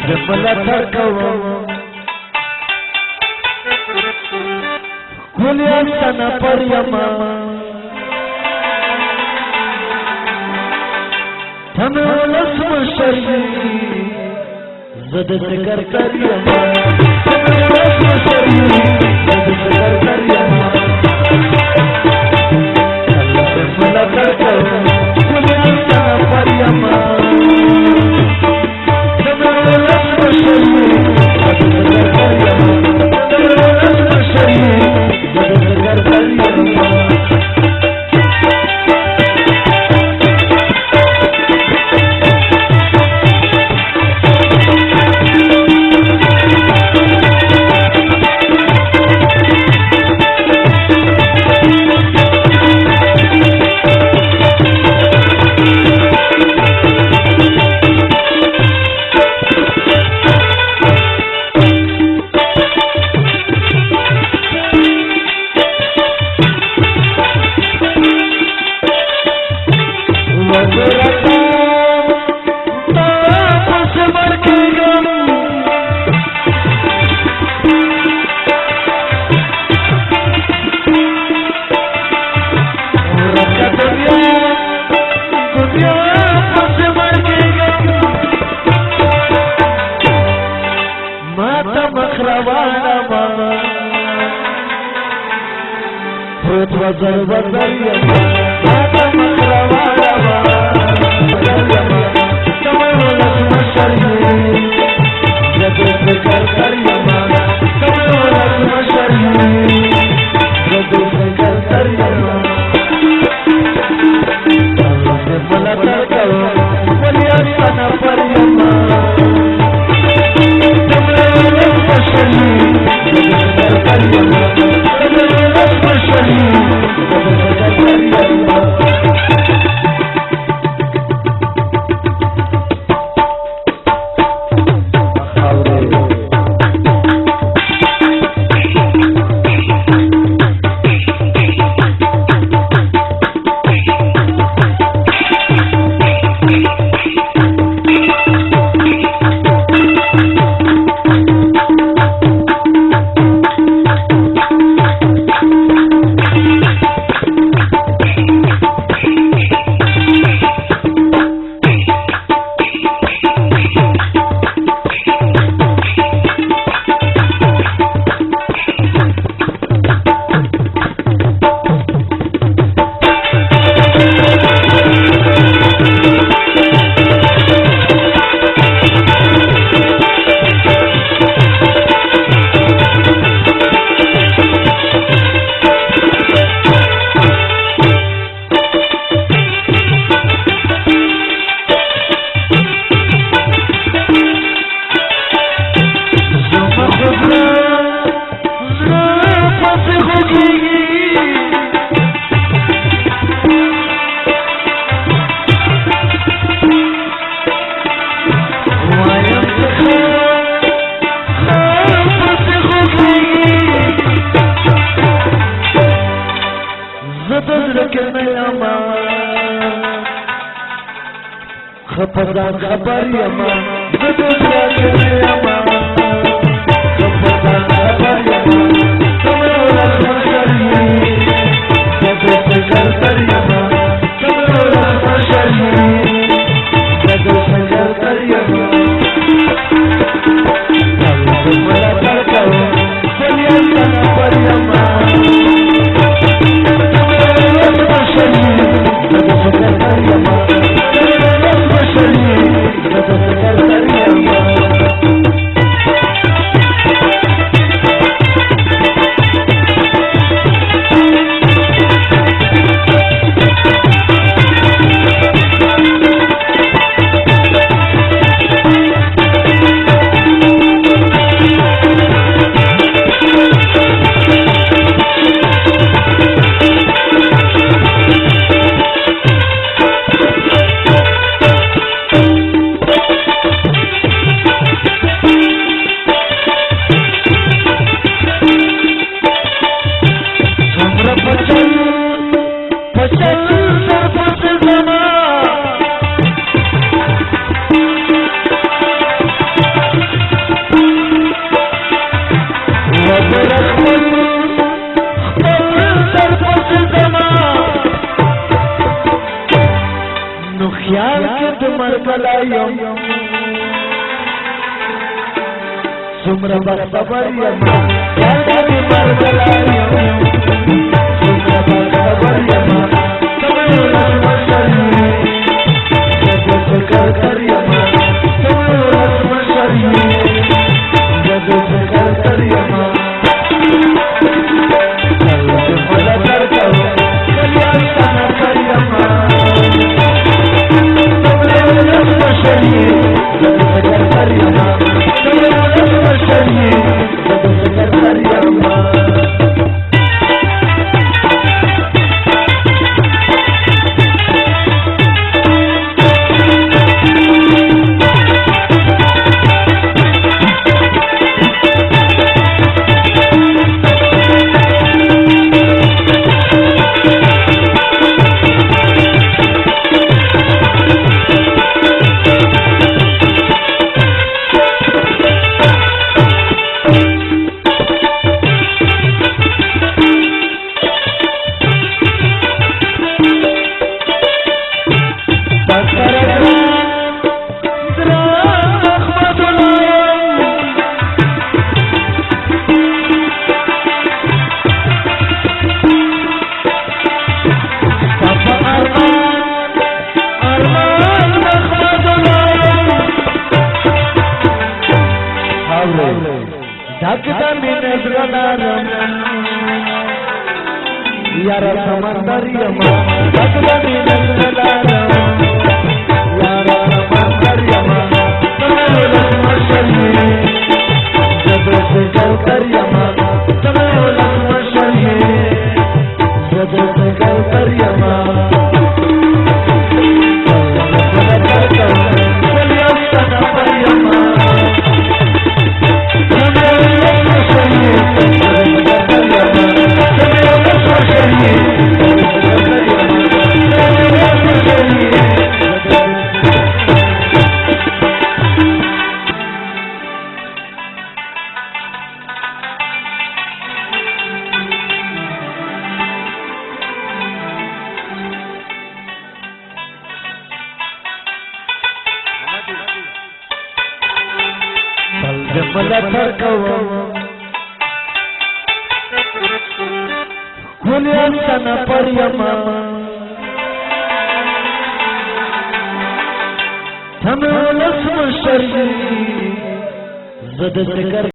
ملاتړ کوم ګلیان تنا پر یما تمه لسم شری زد ذکر کر یما تمه لسم شری زد ذکر کر یما الله ملاتړ کوم ګلیان تنا پر یما وزر وزر یما ماتا مخروانا وزر یما کمر لسم شری زد ذکر کر یما کمر لسم شری زد ذکر کر یما اللہ ملاتړ کوم ولیان تنا پر یما کمر لسم شری زد ذکر کر یما کمر لسم شری خپدان خبر یما زدوزیا کنے یما خپدان خبر یما کمرولا خمشری زدو سکر کر یما کمرولا خمشری زدو سکر کر یما اللہ ملاتړ کوم ولیان تنا پر یما کمرولا خمشری زدو سکر کر یما Shari, जुमरा बख्त बरियमा यानी मर बलाया जुमरा बख्त बरियमा तमनु लक्ष्मण शरीर जब कर करियमा तमनु लक्ष्मण शरीर जब कर करियमा कल कर करो कल्याण तना करियमा तमनु लक्ष्मण शरीर जब कर करियमा तमनु लक्ष्मण शरीर जब कर करियमा यारा समंदरियमा जगदनी नंदलारा यारा समंदरियमा तमनु लक्ष्मण शरीर जब से कर करियमा तमनु लक्ष्मण शरीर जब से कर करियमा कल्याण तना करियमा तमनु लक्ष्मण शरीर कल्याण तना परियमा तमनु लक्ष्मण शरीर जद से कर